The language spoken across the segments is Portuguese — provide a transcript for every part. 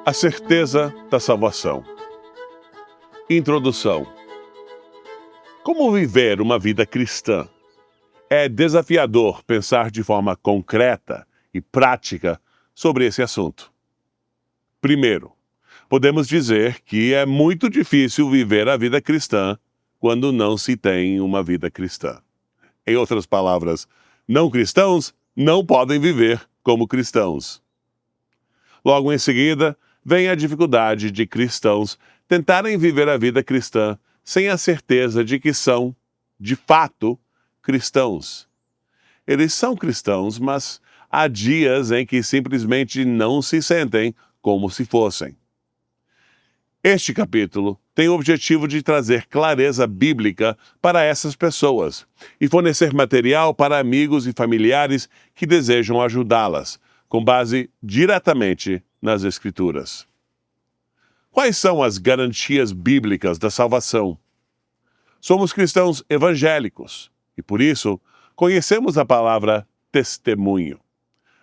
A certeza da salvação. Introdução. Como viver uma vida cristã? É desafiador pensar de forma concreta e prática sobre esse assunto. Primeiro, podemos dizer que é muito difícil viver a vida cristã quando não se tem uma vida cristã. Em outras palavras, não cristãos não podem viver como cristãos. Logo em seguida, vem a dificuldade de cristãos tentarem viver a vida cristã sem a certeza de que são, de fato, cristãos. Eles são cristãos, mas há dias em que simplesmente não se sentem como se fossem. Este capítulo tem o objetivo de trazer clareza bíblica para essas pessoas e fornecer material para amigos e familiares que desejam ajudá-las, com base diretamente nas Escrituras. Quais são as garantias bíblicas da salvação? Somos cristãos evangélicos e, por isso, conhecemos a palavra testemunho.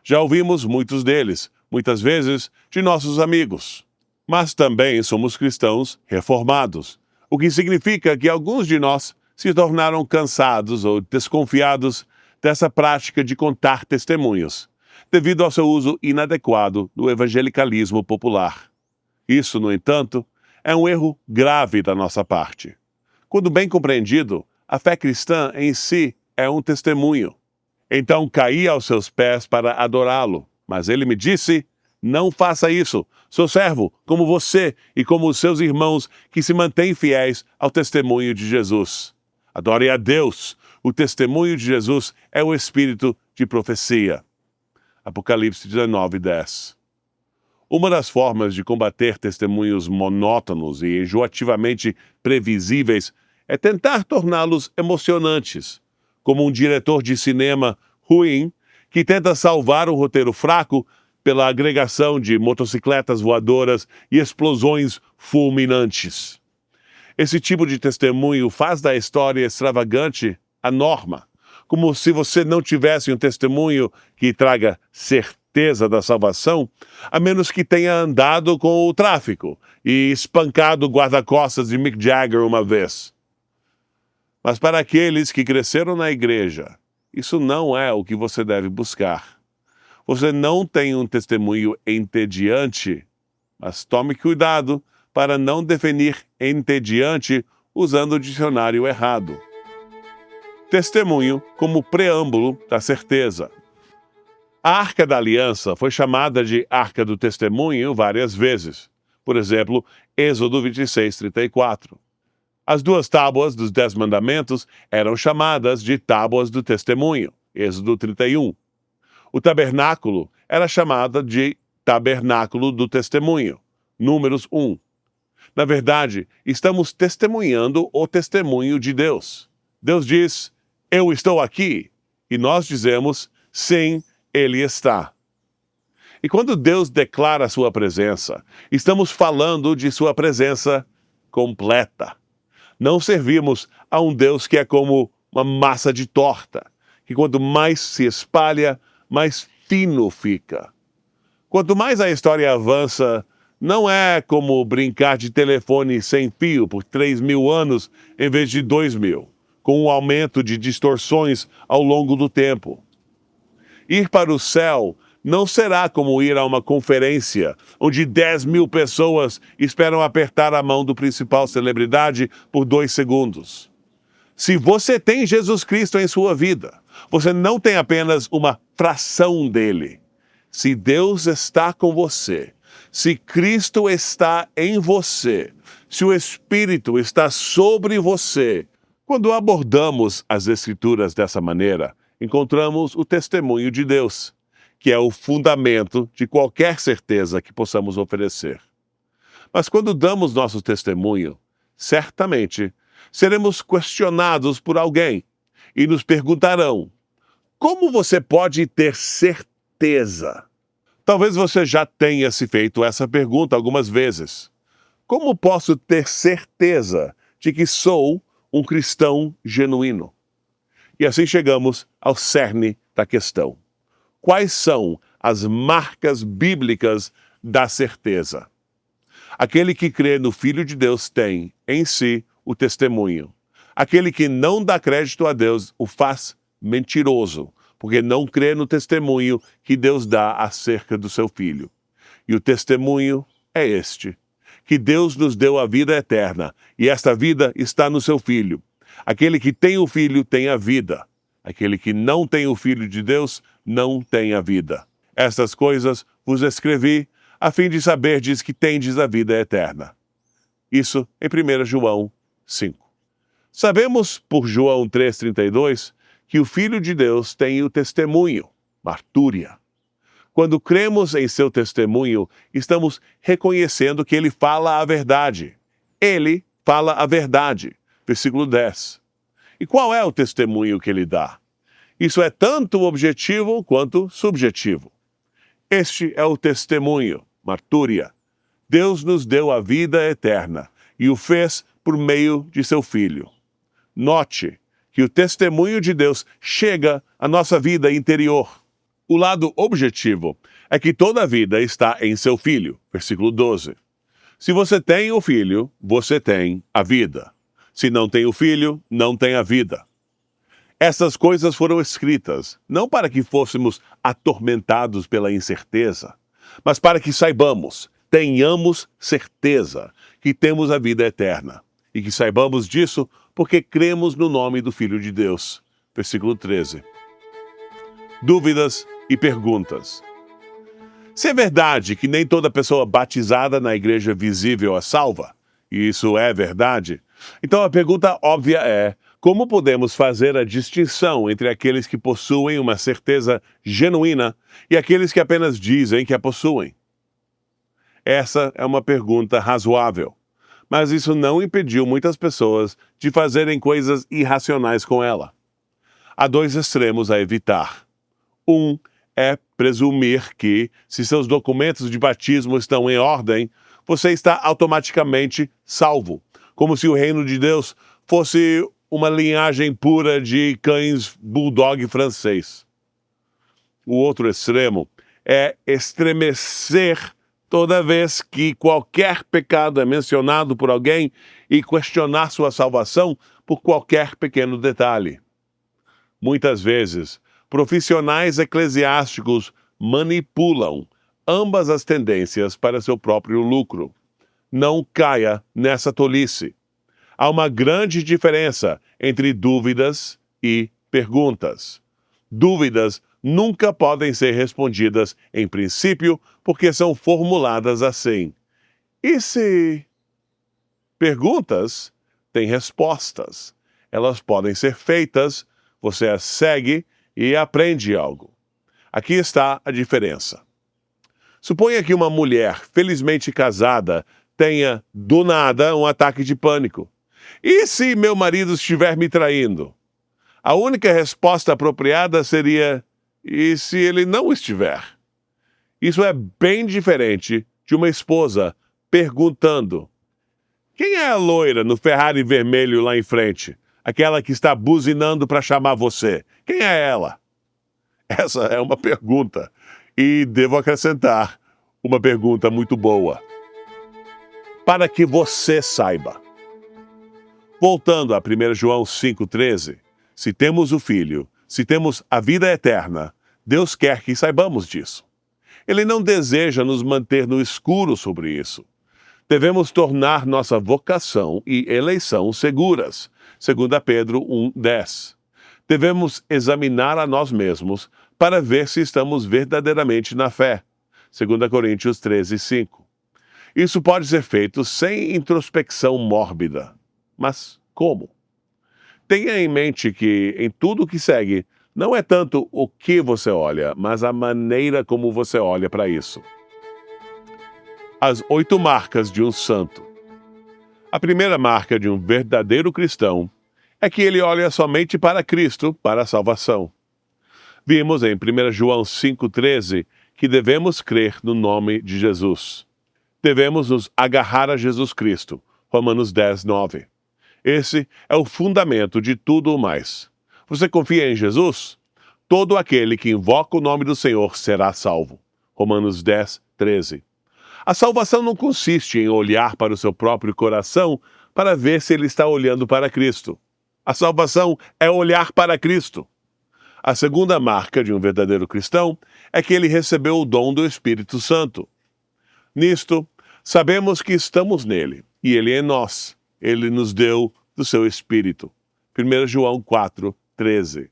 Já ouvimos muitos deles, muitas vezes de nossos amigos. Mas também somos cristãos reformados, o que significa que alguns de nós se tornaram cansados ou desconfiados dessa prática de contar testemunhos, devido ao seu uso inadequado no evangelicalismo popular. Isso, no entanto, é um erro grave da nossa parte. Quando bem compreendido, a fé cristã em si é um testemunho. Então caí aos seus pés para adorá-lo, mas ele me disse: não faça isso. Sou servo, como você e como os seus irmãos que se mantêm fiéis ao testemunho de Jesus. Adore a Deus. O testemunho de Jesus é o espírito de profecia. Apocalipse 19:10. Uma das formas de combater testemunhos monótonos e enjoativamente previsíveis é tentar torná-los emocionantes, como um diretor de cinema ruim que tenta salvar um roteiro fraco pela agregação de motocicletas voadoras e explosões fulminantes. Esse tipo de testemunho faz da história extravagante a norma, como se você não tivesse um testemunho que traga certeza da salvação, a menos que tenha andado com o tráfico e espancado o guarda-costas de Mick Jagger uma vez. Mas para aqueles que cresceram na igreja, isso não é o que você deve buscar. Você não tem um testemunho entediante, mas tome cuidado para não definir entediante usando o dicionário errado. Testemunho como preâmbulo da certeza. A Arca da Aliança foi chamada de Arca do Testemunho várias vezes. Por exemplo, Êxodo 26:34. As 2 tábuas dos 10 mandamentos eram chamadas de Tábuas do Testemunho, Êxodo 31. O tabernáculo era chamado de Tabernáculo do Testemunho, Números 1. Na verdade, estamos testemunhando o testemunho de Deus. Deus diz: eu estou aqui. E nós dizemos: sim, Ele está. E quando Deus declara sua presença, estamos falando de sua presença completa. Não servimos a um Deus que é como uma massa de torta, que quanto mais se espalha, mais fino fica. Quanto mais a história avança, não é como brincar de telefone sem fio por 3.000 anos em vez de 2.000, com um aumento de distorções ao longo do tempo. Ir para o céu não será como ir a uma conferência onde 10.000 pessoas esperam apertar a mão do principal celebridade por 2 segundos. Se você tem Jesus Cristo em sua vida, você não tem apenas uma fração dele. Se Deus está com você, se Cristo está em você, se o Espírito está sobre você, quando abordamos as Escrituras dessa maneira, encontramos o testemunho de Deus, que é o fundamento de qualquer certeza que possamos oferecer. Mas quando damos nosso testemunho, certamente seremos questionados por alguém e nos perguntarão: como você pode ter certeza? Talvez você já tenha se feito essa pergunta algumas vezes. Como posso ter certeza de que sou um cristão genuíno? E assim chegamos ao cerne da questão. Quais são as marcas bíblicas da certeza? Aquele que crê no Filho de Deus tem, em si, o testemunho. Aquele que não dá crédito a Deus o faz mentiroso, porque não crê no testemunho que Deus dá acerca do seu Filho. E o testemunho é este: que Deus nos deu a vida eterna, e esta vida está no seu Filho. Aquele que tem o Filho tem a vida. Aquele que não tem o Filho de Deus não tem a vida. Estas coisas vos escrevi, a fim de saberdes que tendes a vida eterna. Isso em 1 João 5. Sabemos, por João 3,32, que o Filho de Deus tem o testemunho, martúria. Quando cremos em seu testemunho, estamos reconhecendo que ele fala a verdade. Ele fala a verdade. Versículo 10. E qual é o testemunho que ele dá? Isso é tanto objetivo quanto subjetivo. Este é o testemunho, martúria. Deus nos deu a vida eterna e o fez por meio de seu Filho. Note que o testemunho de Deus chega à nossa vida interior. O lado objetivo é que toda a vida está em seu Filho. Versículo 12. Se você tem o Filho, você tem a vida. Se não tem o Filho, não tem a vida. Essas coisas foram escritas, não para que fôssemos atormentados pela incerteza, mas para que saibamos, tenhamos certeza que temos a vida eterna. E que saibamos disso porque cremos no nome do Filho de Deus. Versículo 13. Dúvidas e perguntas. Se é verdade que nem toda pessoa batizada na igreja visível é salva, e isso é verdade, então a pergunta óbvia é: como podemos fazer a distinção entre aqueles que possuem uma certeza genuína e aqueles que apenas dizem que a possuem? Essa é uma pergunta razoável, mas isso não impediu muitas pessoas de fazerem coisas irracionais com ela. Há dois extremos a evitar. Um é presumir que, se seus documentos de batismo estão em ordem, você está automaticamente salvo, como se o reino de Deus fosse uma linhagem pura de cães bulldog francês. O outro extremo é estremecer toda vez que qualquer pecado é mencionado por alguém e questionar sua salvação por qualquer pequeno detalhe. Muitas vezes, profissionais eclesiásticos manipulam ambas as tendências para seu próprio lucro. Não caia nessa tolice. Há uma grande diferença entre dúvidas e perguntas. Dúvidas nunca podem ser respondidas em princípio porque são formuladas assim: e se? Perguntas têm respostas. Elas podem ser feitas, você as segue e aprende algo. Aqui está a diferença. Suponha que uma mulher felizmente casada tenha, do nada, um ataque de pânico. E se meu marido estiver me traindo? A única resposta apropriada seria: e se ele não estiver? Isso é bem diferente de uma esposa perguntando: quem é a loira no Ferrari vermelho lá em frente? Aquela que está buzinando para chamar você. Quem é ela? Essa é uma pergunta. E devo acrescentar, uma pergunta muito boa. Para que você saiba. Voltando a 1 João 5,13, se temos o Filho, se temos a vida eterna, Deus quer que saibamos disso. Ele não deseja nos manter no escuro sobre isso. Devemos tornar nossa vocação e eleição seguras, 2 Pedro 1,10. Devemos examinar a nós mesmos para ver se estamos verdadeiramente na fé, 2 Coríntios 13,5. Isso pode ser feito sem introspecção mórbida. Mas como? Tenha em mente que, em tudo o que segue, não é tanto o que você olha, mas a maneira como você olha para isso. As 8 marcas de um santo. A primeira marca de um verdadeiro cristão é que ele olha somente para Cristo, para a salvação. Vimos em 1 João 5,13 que devemos crer no nome de Jesus. Devemos nos agarrar a Jesus Cristo, Romanos 10,9. Esse é o fundamento de tudo o mais. Você confia em Jesus? Todo aquele que invoca o nome do Senhor será salvo. Romanos 10,13. A salvação não consiste em olhar para o seu próprio coração para ver se ele está olhando para Cristo. A salvação é olhar para Cristo. A segunda marca de um verdadeiro cristão é que ele recebeu o dom do Espírito Santo. Nisto, sabemos que estamos nele e ele em nós. Ele nos deu do seu Espírito. 1 João 4:13.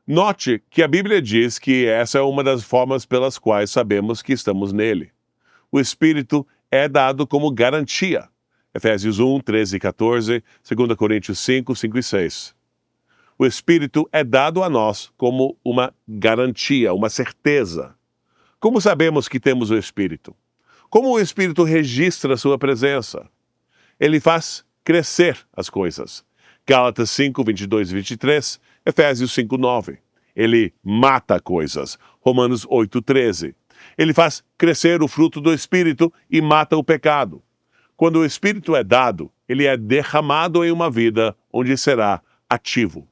Note que a Bíblia diz que essa é uma das formas pelas quais sabemos que estamos nele. O Espírito é dado como garantia. Efésios 1:13 e 14, 2 Coríntios 5:5 e 6. O Espírito é dado a nós como uma garantia, uma certeza. Como sabemos que temos o Espírito? Como o Espírito registra sua presença? Ele faz crescer as coisas. Gálatas 5:22 e 23, Efésios 5:9. Ele mata coisas. Romanos 8:13. Ele faz crescer o fruto do Espírito e mata o pecado. Quando o Espírito é dado, ele é derramado em uma vida onde será ativo.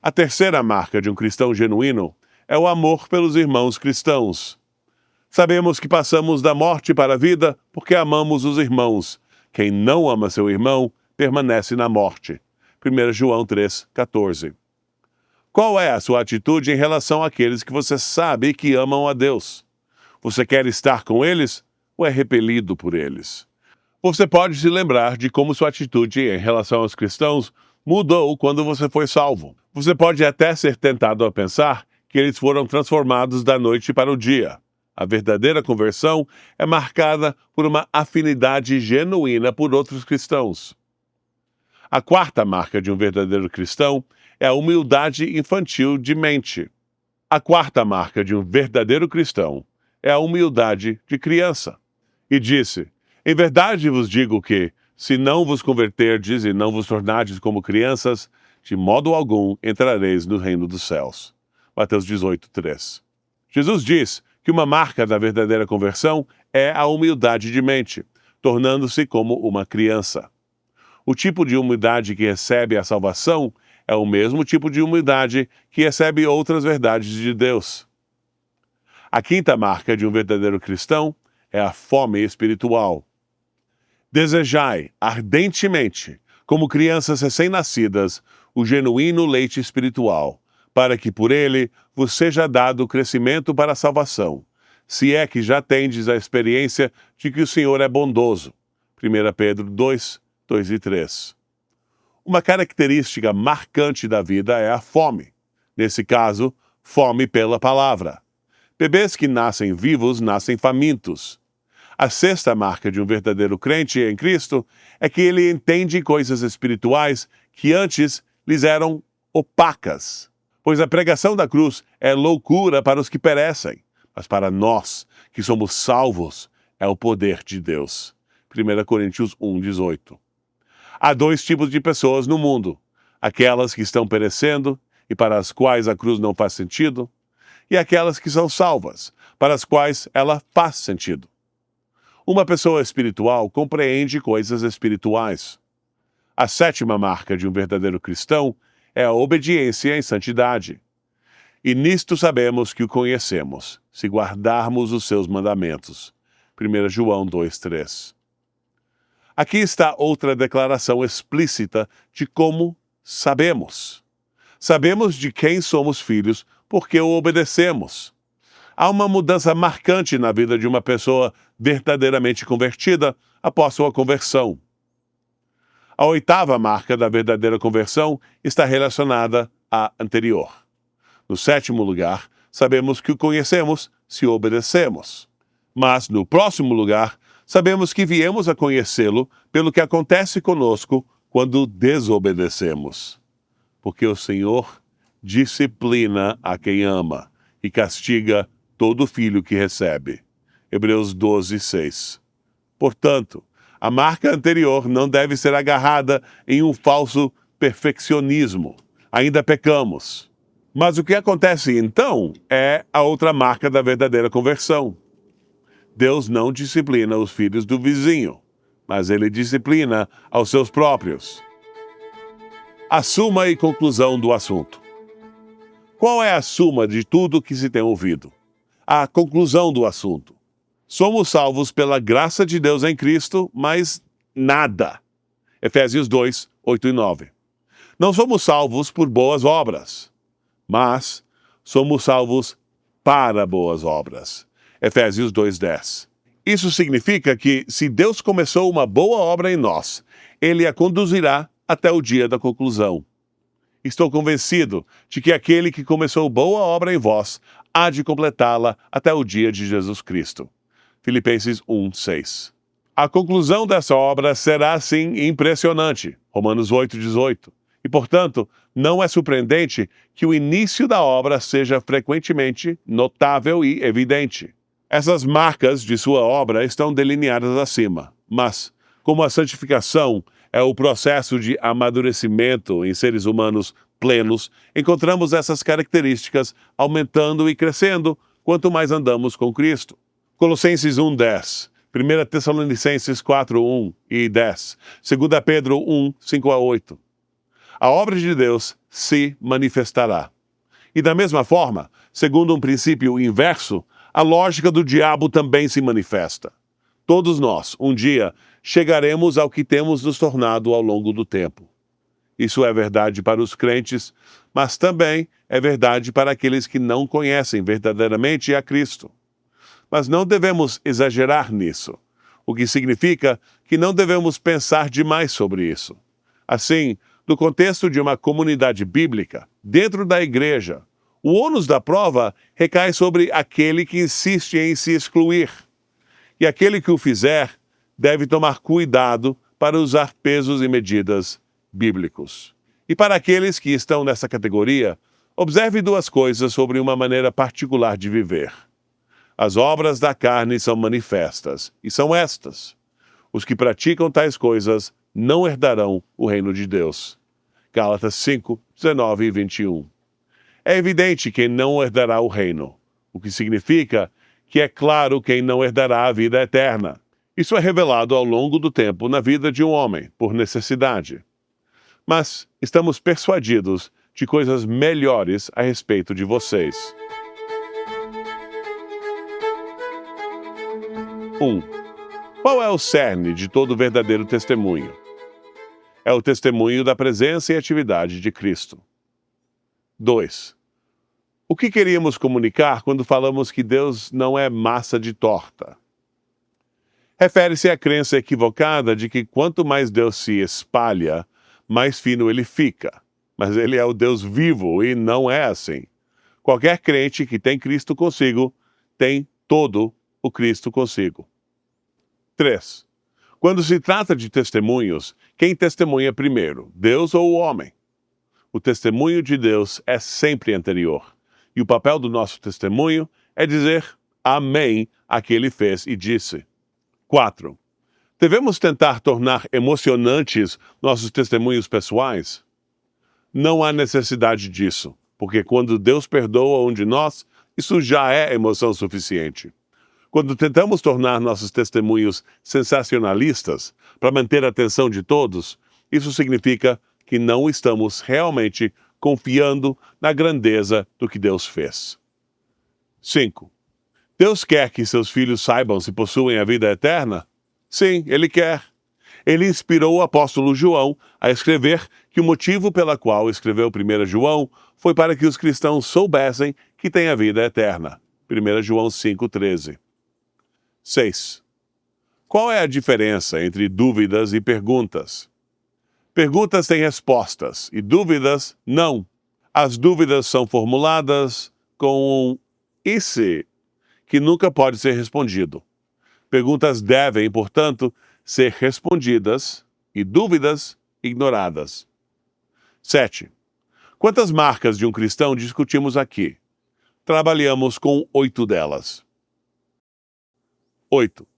A terceira marca de um cristão genuíno é o amor pelos irmãos cristãos. Sabemos que passamos da morte para a vida porque amamos os irmãos. Quem não ama seu irmão permanece na morte. 1 João 3:14. Qual é a sua atitude em relação àqueles que você sabe que amam a Deus? Você quer estar com eles ou é repelido por eles? Você pode se lembrar de como sua atitude em relação aos cristãos mudou quando você foi salvo. Você pode até ser tentado a pensar que eles foram transformados da noite para o dia. A verdadeira conversão é marcada por uma afinidade genuína por outros cristãos. A quarta marca de um verdadeiro cristão é a humildade infantil de mente. A quarta marca de um verdadeiro cristão é a humildade de criança. E disse: em verdade vos digo que, se não vos converterdes e não vos tornardes como crianças, de modo algum entrareis no reino dos céus. Mateus 18:3. Jesus diz que uma marca da verdadeira conversão é a humildade de mente, tornando-se como uma criança. O tipo de humildade que recebe a salvação é o mesmo tipo de humildade que recebe outras verdades de Deus. A quinta marca de um verdadeiro cristão é a fome espiritual. Desejai ardentemente, como crianças recém-nascidas, o genuíno leite espiritual, para que por ele vos seja dado o crescimento para a salvação, se é que já tendes a experiência de que o Senhor é bondoso. 1 Pedro 2:2 e 3. Uma característica marcante da vida é a fome. Nesse caso, fome pela palavra. Bebês que nascem vivos nascem famintos. A sexta marca de um verdadeiro crente em Cristo é que ele entende coisas espirituais que antes lhes eram opacas. Pois a pregação da cruz é loucura para os que perecem, mas para nós, que somos salvos, é o poder de Deus. 1 Coríntios 1:18. Há dois tipos de pessoas no mundo: aquelas que estão perecendo e para as quais a cruz não faz sentido, e aquelas que são salvas, para as quais ela faz sentido. Uma pessoa espiritual compreende coisas espirituais. A sétima marca de um verdadeiro cristão é a obediência em santidade. E nisto sabemos que o conhecemos, se guardarmos os seus mandamentos. 1 João 2:3. Aqui está outra declaração explícita de como sabemos. Sabemos de quem somos filhos porque o obedecemos. Há uma mudança marcante na vida de uma pessoa verdadeiramente convertida após sua conversão. A oitava marca da verdadeira conversão está relacionada à anterior. No sétimo lugar, sabemos que o conhecemos se obedecemos. Mas, no próximo lugar, sabemos que viemos a conhecê-lo pelo que acontece conosco quando desobedecemos. Porque o Senhor disciplina a quem ama e castiga todo filho que recebe. Hebreus 12:6. Portanto, a marca anterior não deve ser agarrada em um falso perfeccionismo. Ainda pecamos. Mas o que acontece então é a outra marca da verdadeira conversão. Deus não disciplina os filhos do vizinho, mas ele disciplina aos seus próprios. A suma e conclusão do assunto. Qual é a suma de tudo que se tem ouvido? A conclusão do assunto. Somos salvos pela graça de Deus em Cristo, mas nada. Efésios 2, 8 e 9. Não somos salvos por boas obras, mas somos salvos para boas obras. Efésios 2:10. Isso significa que, se Deus começou uma boa obra em nós, Ele a conduzirá até o dia da conclusão. Estou convencido de que aquele que começou boa obra em vós há de completá-la até o dia de Jesus Cristo. Filipenses 1:6. A conclusão dessa obra será, sim, impressionante. Romanos 8:18. E, portanto, não é surpreendente que o início da obra seja frequentemente notável e evidente. Essas marcas de sua obra estão delineadas acima, mas, como a santificação é o processo de amadurecimento em seres humanos plenos, encontramos essas características aumentando e crescendo quanto mais andamos com Cristo. Colossenses 1:10, 1 Tessalonicenses 4:1 e 10, 2 Pedro 1, 5 a 8. A obra de Deus se manifestará. E da mesma forma, segundo um princípio inverso, a lógica do diabo também se manifesta. Todos nós, um dia, chegaremos ao que temos nos tornado ao longo do tempo. Isso é verdade para os crentes, mas também é verdade para aqueles que não conhecem verdadeiramente a Cristo. Mas não devemos exagerar nisso, o que significa que não devemos pensar demais sobre isso. Assim, no contexto de uma comunidade bíblica, dentro da igreja, o ônus da prova recai sobre aquele que insiste em se excluir. E aquele que o fizer deve tomar cuidado para usar pesos e medidas bíblicos. E para aqueles que estão nessa categoria, observe duas coisas sobre uma maneira particular de viver. As obras da carne são manifestas, e são estas: os que praticam tais coisas não herdarão o reino de Deus. Gálatas 5, 19 e 21. É evidente quem não herdará o reino, o que significa que é claro quem não herdará a vida eterna. Isso é revelado ao longo do tempo na vida de um homem, por necessidade. Mas estamos persuadidos de coisas melhores a respeito de vocês. 1. Qual é o cerne de todo verdadeiro testemunho? É o testemunho da presença e atividade de Cristo. 2. O que queríamos comunicar quando falamos que Deus não é massa de torta? Refere-se à crença equivocada de que quanto mais Deus se espalha, mais fino ele fica. Mas ele é o Deus vivo e não é assim. Qualquer crente que tem Cristo consigo, tem todo o Cristo consigo. 3. Quando se trata de testemunhos, quem testemunha primeiro, Deus ou o homem? O testemunho de Deus é sempre anterior. E o papel do nosso testemunho é dizer amém a que ele fez e disse. 4. Devemos tentar tornar emocionantes nossos testemunhos pessoais? Não há necessidade disso, porque quando Deus perdoa um de nós, isso já é emoção suficiente. Quando tentamos tornar nossos testemunhos sensacionalistas para manter a atenção de todos, isso significa que não estamos realmente confiando na grandeza do que Deus fez. 5. Deus quer que seus filhos saibam se possuem a vida eterna? Sim, Ele quer. Ele inspirou o apóstolo João a escrever que o motivo pela qual escreveu 1 João foi para que os cristãos soubessem que têm a vida eterna. 1 João 5,13. 6. Qual é a diferença entre dúvidas e perguntas? Perguntas têm respostas e dúvidas não. As dúvidas são formuladas com um "e se?", que nunca pode ser respondido. Perguntas devem, portanto, ser respondidas e dúvidas ignoradas. 7. Quantas marcas de um cristão discutimos aqui? Trabalhamos com 8 delas. 8.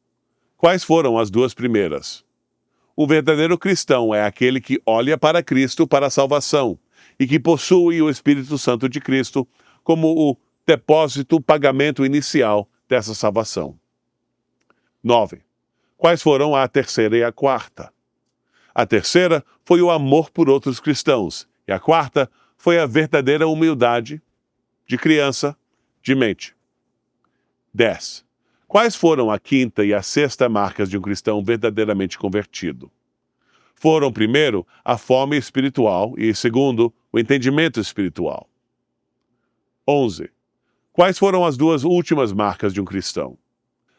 Quais foram as 2 primeiras? O verdadeiro cristão é aquele que olha para Cristo para a salvação e que possui o Espírito Santo de Cristo como o depósito, pagamento inicial dessa salvação. 9. Quais foram a terceira e a quarta? A terceira foi o amor por outros cristãos e a quarta foi a verdadeira humildade de criança de mente. 10. Quais foram a quinta e a sexta marcas de um cristão verdadeiramente convertido? Foram, primeiro, a fome espiritual e, segundo, o entendimento espiritual. 11. Quais foram as duas últimas marcas de um cristão?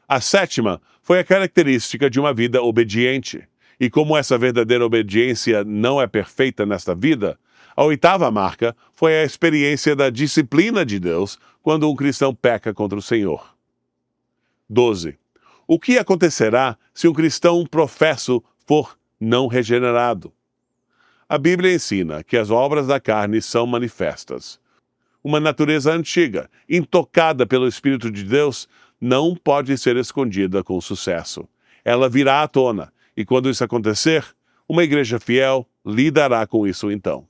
A sétima foi a característica de uma vida obediente. E como essa verdadeira obediência não é perfeita nesta vida, a oitava marca foi a experiência da disciplina de Deus quando um cristão peca contra o Senhor. 12. O que acontecerá se um cristão professo for não regenerado? A Bíblia ensina que as obras da carne são manifestas. Uma natureza antiga, intocada pelo Espírito de Deus, não pode ser escondida com sucesso. Ela virá à tona, e quando isso acontecer, uma igreja fiel lidará com isso então.